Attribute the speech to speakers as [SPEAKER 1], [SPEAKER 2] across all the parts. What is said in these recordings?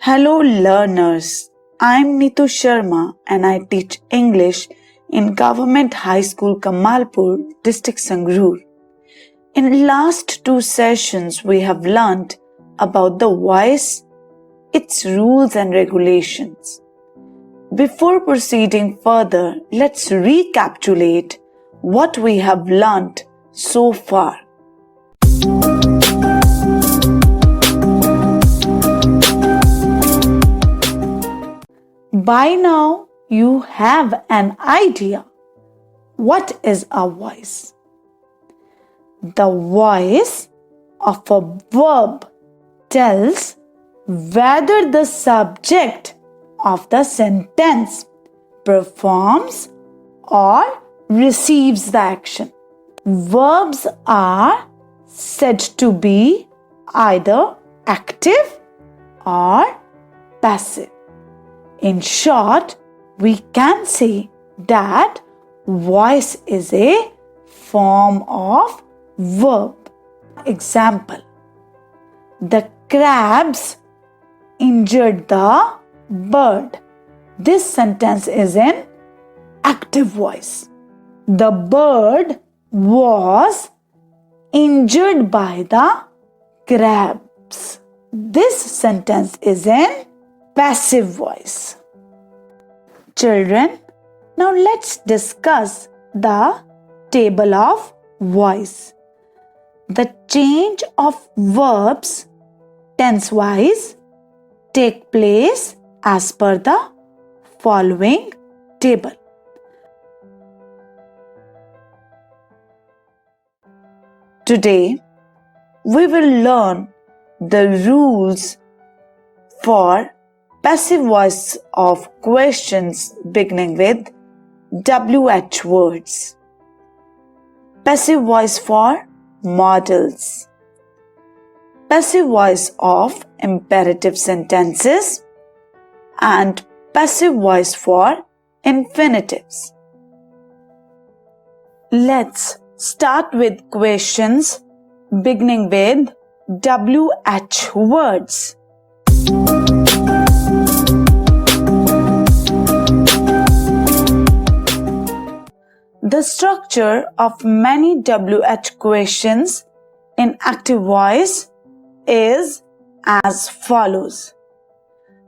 [SPEAKER 1] Hello learners, I'm Neetu Sharma and I teach English in Government High School Kamalpur, District Sangrur. In last two sessions we have learnt about the voice, its rules and regulations. Before proceeding further, let's recapitulate what we have learnt so far. By now, you have an idea. What is a voice? The voice of a verb tells whether the subject of the sentence performs or receives the action. Verbs are said to be either active or passive. In short, we can say that voice is a form of verb. Example: the crabs injured the bird. This sentence is in active voice. The bird was injured by the crabs. This sentence is in passive voice. Children, now let's discuss the table of voice. The change of verbs tense-wise take place as per the following table. Today, we will learn the rules for passive voice of questions beginning with WH words. Passive voice for modals. Passive voice of imperative sentences and passive voice for infinitives. Let's start with questions beginning with WH words. The structure of many WH questions in active voice is as follows: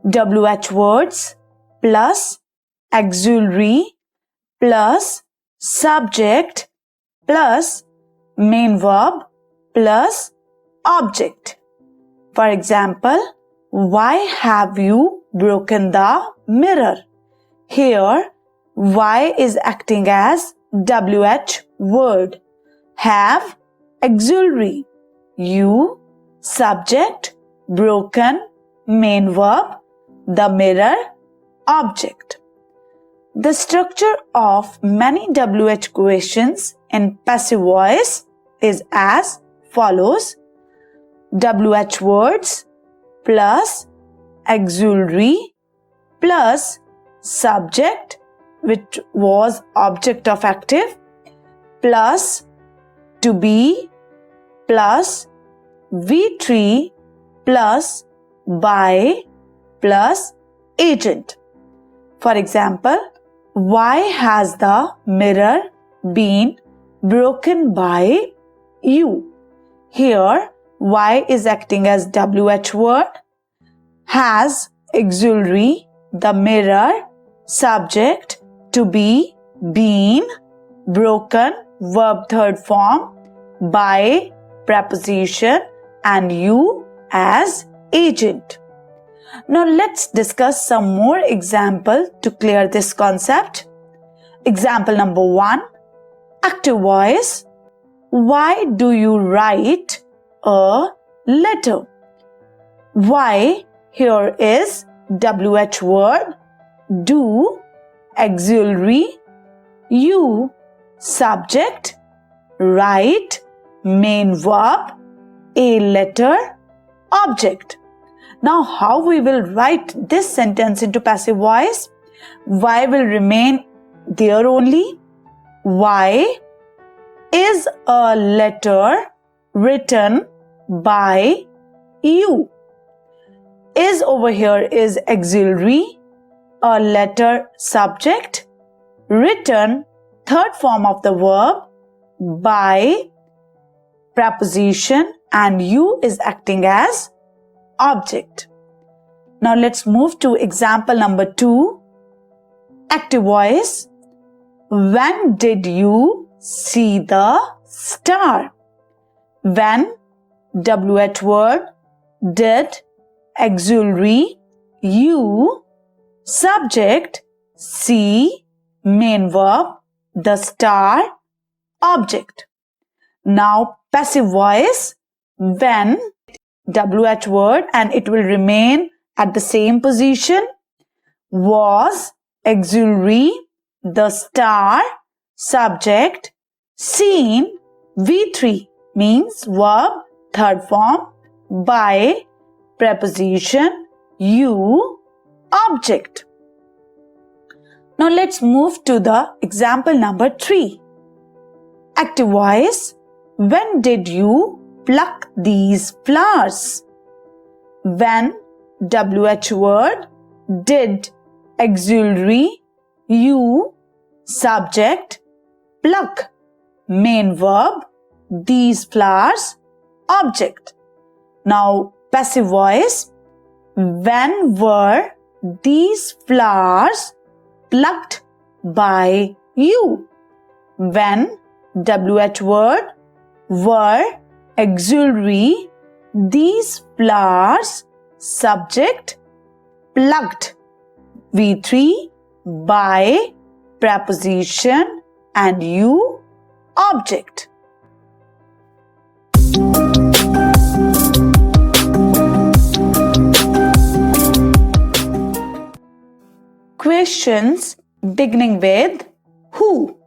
[SPEAKER 1] WH words plus auxiliary plus subject plus main verb plus object. For example, why have you broken the mirror? Here, why is acting as WH word. Have auxiliary. You, subject, broken, main verb, the mirror, object. The structure of many WH questions in passive voice is as follows: WH words plus auxiliary plus subject, which was object of active, plus to be plus V3 plus by plus agent. For example, why has the mirror been broken by you? Here, why is acting as WH word, has auxiliary, the mirror, subject, to be, been, broken, verb third form, by, preposition, and you as agent. Now let's discuss some more examples to clear this concept. Example number 1, active voice. Why do you write a letter? Why here is WH word, do, auxiliary, you, subject, write, main verb, a letter, object. Now how we will write this sentence into passive voice? Why will remain there only. Why is a letter written by you? is over here is auxiliary, a letter subject, written third form of the verb by preposition, and you is acting as object. Now let's move to example number 2. Active voice. When did you see the star? When, WH word, did, auxiliary, you, subject, see, main verb, the star, object. Now passive voice. When, WH word, and it will remain at the same position, was, auxiliary, the star, subject, seen, V3 means verb, third form, by, preposition, you, object. Now let's move to the example number 3. Active voice. When did you pluck these flowers? When, WH word, did, auxiliary, you, subject, pluck, main verb, these flowers, object. Now passive voice. When were these flowers plucked by you? When, WH word, were, auxiliary, these flowers, subject, plucked, V3, by, preposition, and you, object. Questions beginning with who.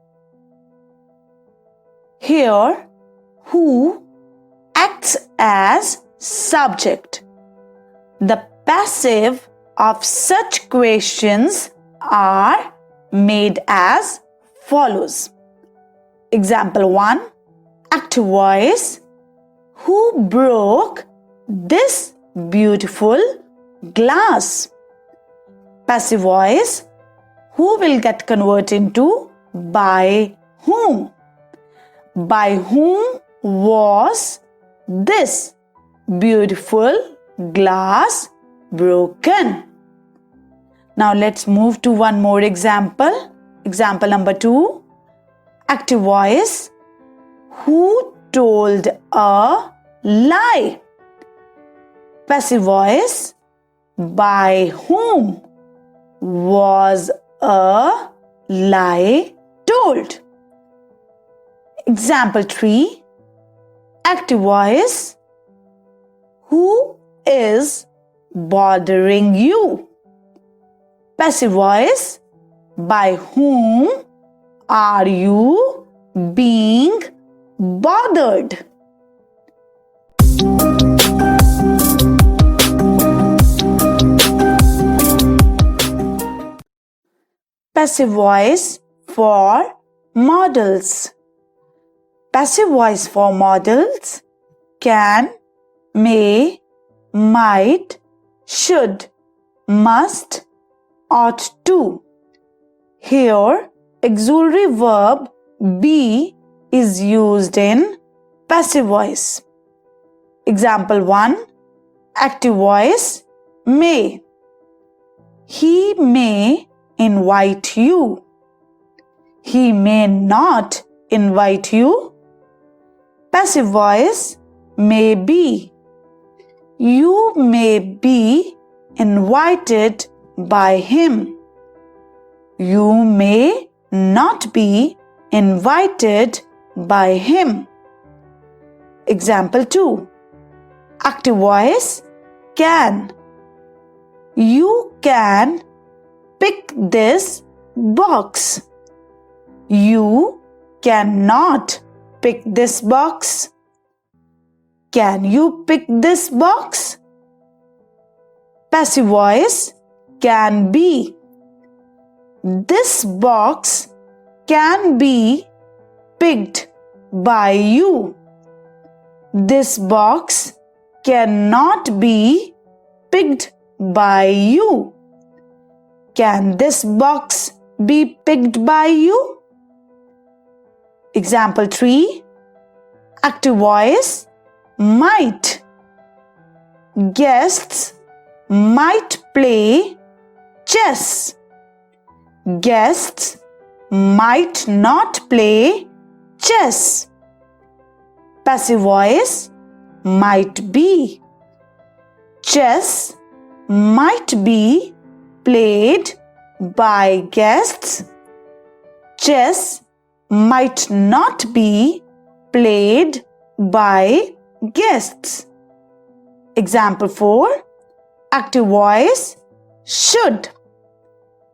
[SPEAKER 1] Here, who acts as subject. The passive of such questions are made as follows. Example 1. Active voice. Who broke this beautiful glass? Passive voice. Who will get converted into by whom? By whom was this beautiful glass broken? Now let's move to one more example. Example number 2. Active voice. Who told a lie? Passive voice. By whom was a lie told? Example 3. Active voice. Who is bothering you? Passive voice. By whom are you being bothered? Passive voice for modals. Passive voice for modals: can, may, might, should, must, ought to. Here, auxiliary verb be is used in passive voice. Example 1. Active voice may. He may invite you. He may not invite you. Passive voice may be. You may be invited by him. You may not be invited by him. Example 2. Active voice can. You can pick this box. You cannot pick this box. Can you pick this box? Passive voice can be. This box can be picked by you. This box cannot be picked by you? Can this box be picked by you? Example 3. Active voice might. Guests might play chess. Guests might not play chess. Passive voice might be. Chess might be played by guests. Chess might not be played by guests. Example 4. Active voice should.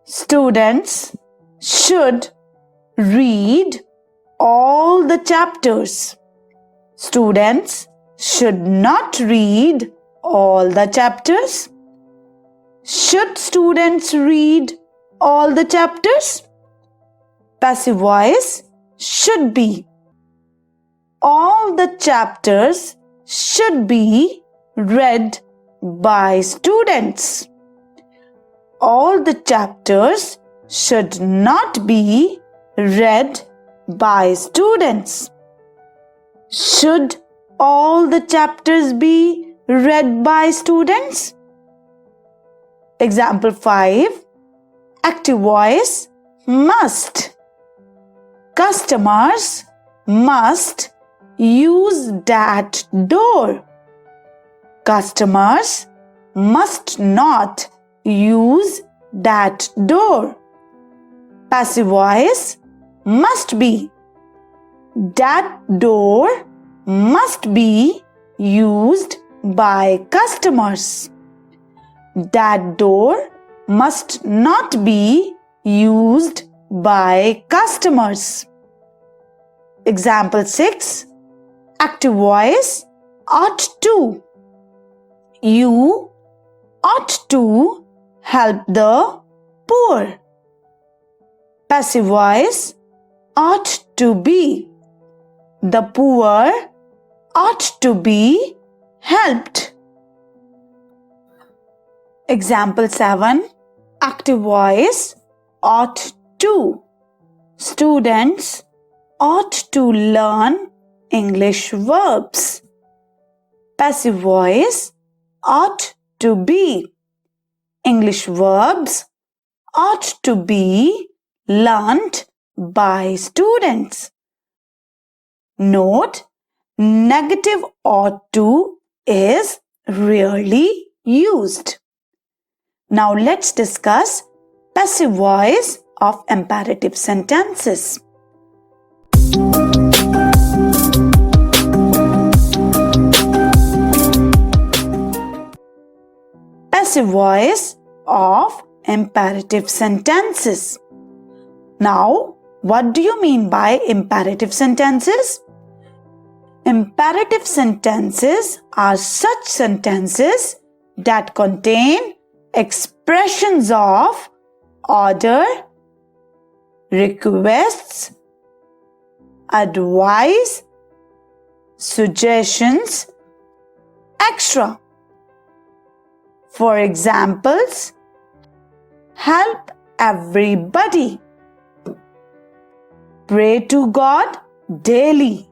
[SPEAKER 1] Students should read all the chapters. Students should not read all the chapters. Should students read all the chapters? Passive voice should be. All the chapters should be read by students. All the chapters should not be read by students. Should all the chapters be read by students? Example 5. Active voice must. Customers must use that door. Customers must not use that door. Passive voice must be. That door must be used by customers. That door must not be used by customers. Example 6. Active voice ought to. You ought to help the poor. Passive voice ought to be. The poor ought to be helped. Example 7. Active voice ought to. Students ought to learn English verbs. Passive voice ought to be. English verbs ought to be learnt by students. Note, negative ought to is rarely used. Now let's discuss passive voice of imperative sentences. Passive voice of imperative sentences. Now, what do you mean by imperative sentences? Imperative sentences are such sentences that contain expressions of order, requests, advice, suggestions, etc. For examples, help everybody. Pray to God daily.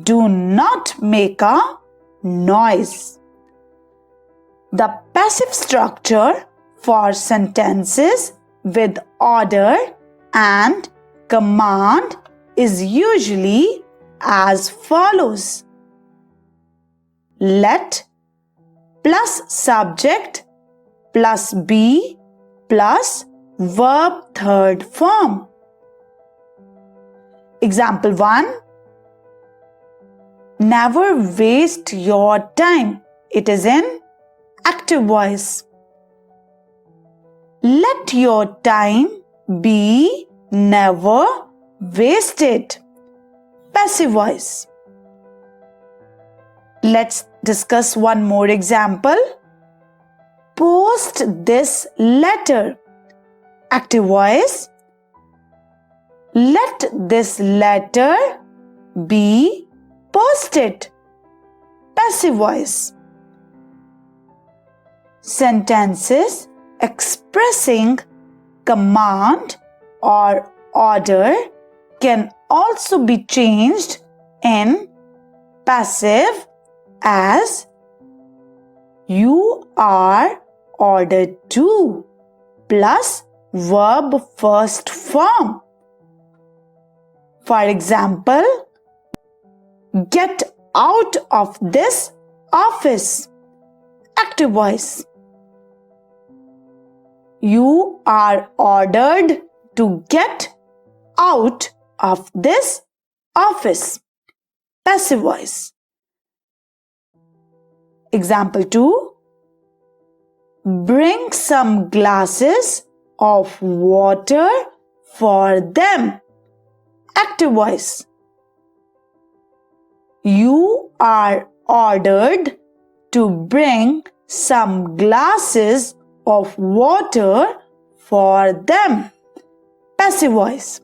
[SPEAKER 1] Do not make a noise. The passive structure for sentences with order and command is usually as follows. Let plus subject plus be plus verb third form. Example 1. Never waste your time. It is in active voice. Let your time be never wasted. Passive voice. Let's discuss one more example. Post this letter. Active voice. Let this letter be posted. Passive voice. Sentences expressing command or order can also be changed in passive as you are ordered to plus verb first form. For example, get out of this office. Active voice. You are ordered to get out of this office. Passive voice. Example 2. Bring some glasses of water for them. Active voice. You are ordered to bring some glasses of water for them. Passive voice.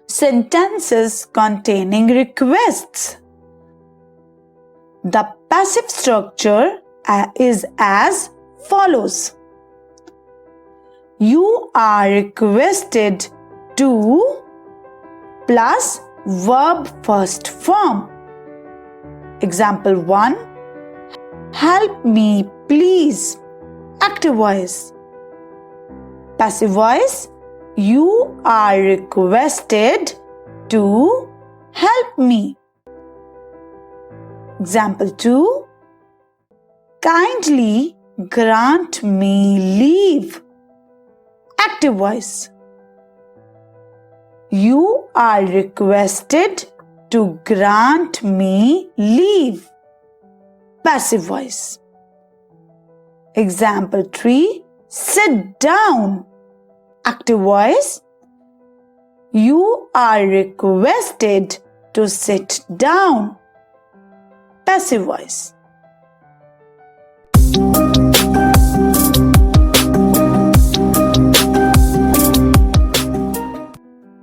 [SPEAKER 1] Sentences containing requests. The passive structure is as follows. You are requested to plus verb first form. Example 1. Help me please. Active voice. Passive voice. You are requested to help me. Example 2. Kindly grant me leave. Active voice. You are requested to grant me leave. Passive voice. Example 3. Sit down. Active voice. You are requested to sit down. Passive voice.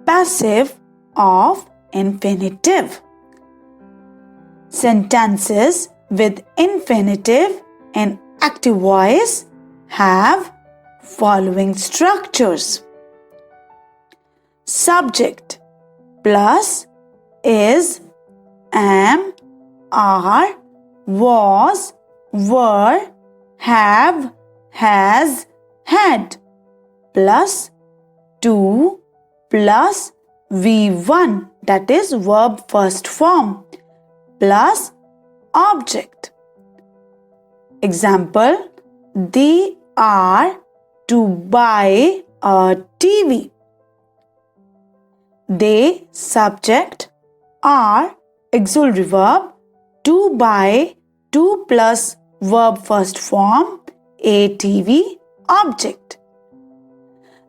[SPEAKER 1] Passive of infinitive. Sentences with infinitive and active voice have following structures. Subject plus is, am, are, was, were, have, has, had plus to plus V1, that is verb first form, plus object. Example, they are to buy a TV. They subject, are auxiliary verb, to buy, to plus verb first form, a TV object.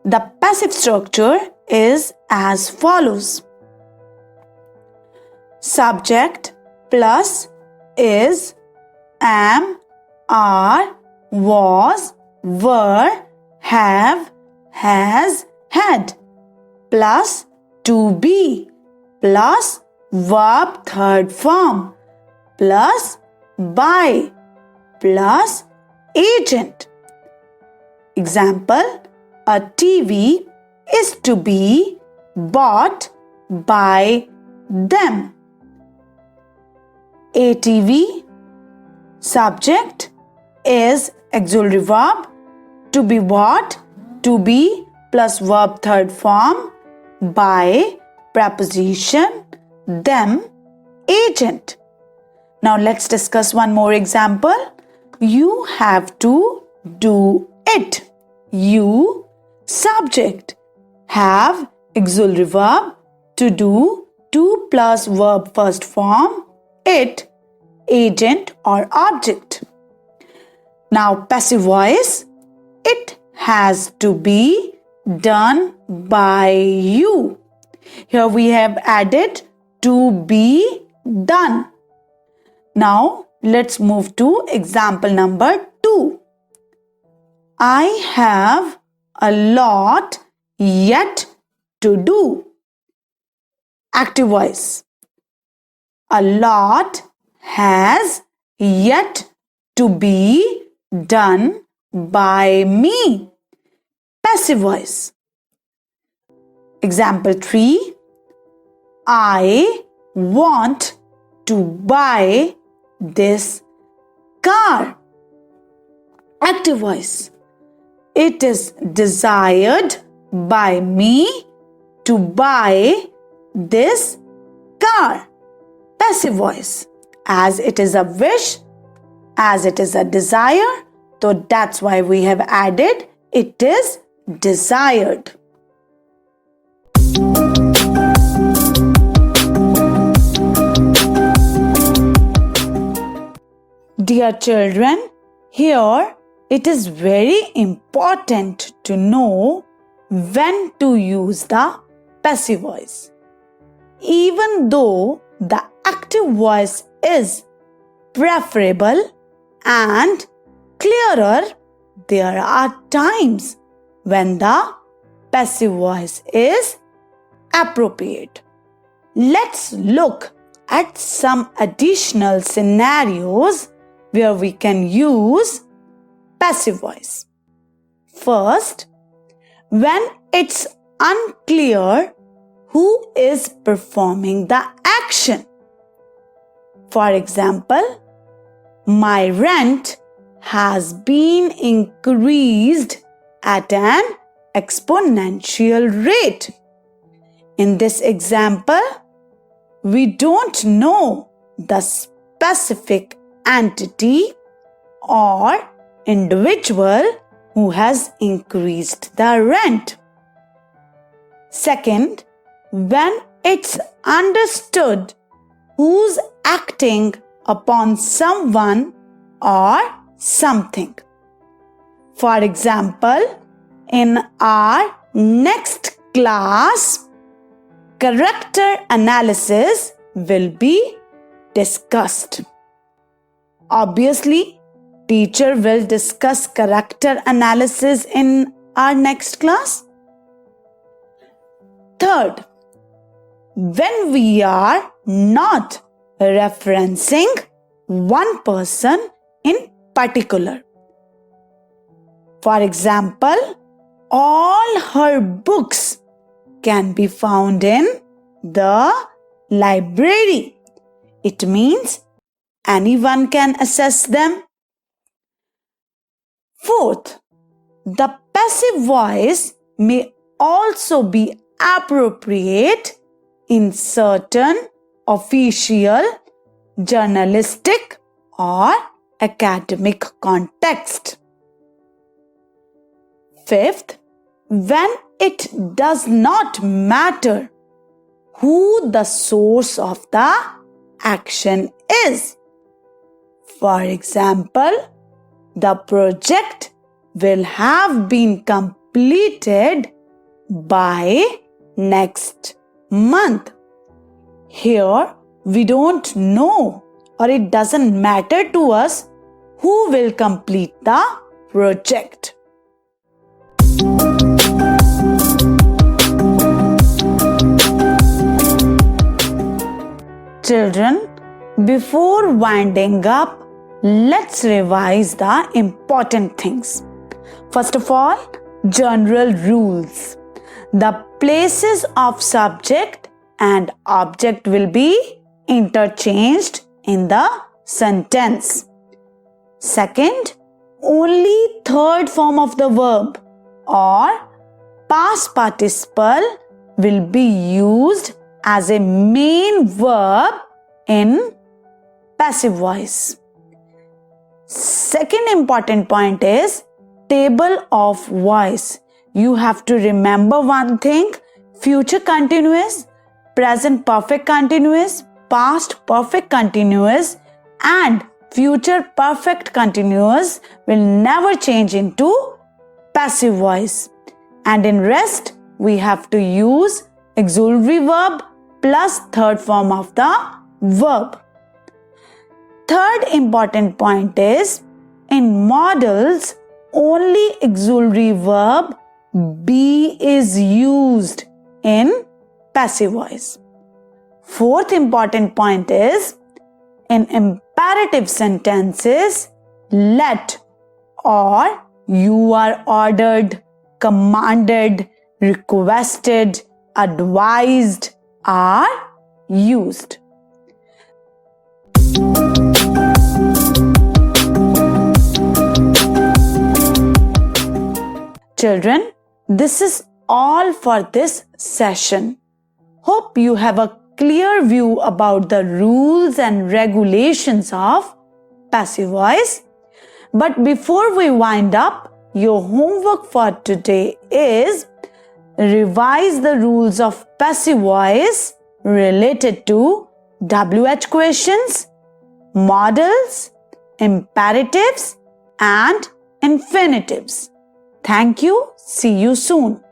[SPEAKER 1] The passive structure is as follows. Subject plus is, am, are, was, were, have, has, had plus to be plus verb third form plus buy plus agent. Example, a TV is to be bought by them. A TV subject is auxiliary verb, to be bought, to be plus verb third form, by preposition, them, agent. Now let's discuss one more example. You have to do it. You subject, have auxiliary verb, to do, to plus verb first form, it, agent or object. Now passive voice, it has to be done by you. Here we have added to be done. Now let's move to example number 2. I have a lot yet to do. Active voice. A lot has yet to be done by me. Passive voice. Example 3. I want to buy this car. Active voice. It is desired by me to buy this car. Passive voice. As it is a wish, as it is a desire, so that's why we have added it is desired. Dear children, here it is very important to know when to use the passive voice. Even though the active voice is preferable and clearer, there are times when the passive voice is appropriate. Let's look at some additional scenarios where we can use passive voice. First, when it's unclear who is performing the action. For example, my rent has been increased at an exponential rate. In this example, we don't know the specific entity or individual who has increased the rent. Second, when it's understood who's acting upon someone or something. For example, in our next class, character analysis will be discussed. Obviously, teacher will discuss character analysis in our next class. Third, when we are not referencing one person in particular. For example, all her books can be found in the library. It means anyone can access them. Fourth, the passive voice may also be appropriate in certain official, journalistic, or academic context. Fifth, when it does not matter who the source of the action is. For example, the project will have been completed by next month. Here, we don't know, or it doesn't matter to us who will complete the project. Children, before winding up, let's revise the important things. First of all, general rules. The places of subject and object will be interchanged in the sentence. Second, only third form of the verb or past participle will be used as a main verb in passive voice. Second important point is table of voice. You have to remember one thing: future continuous, present perfect continuous, past perfect continuous, and future perfect continuous will never change into passive voice. And in rest, we have to use auxiliary verb plus third form of the verb. Third important point is in modals, only auxiliary verb be is used in passive voice. Fourth important point is, in imperative sentences, let or you are ordered, commanded, requested, advised are used. Children, this is all for this session. Hope you have a clear view about the rules and regulations of passive voice. But before we wind up, your homework for today is revise the rules of passive voice related to WH questions, modals, imperatives, and infinitives. Thank you. See you soon.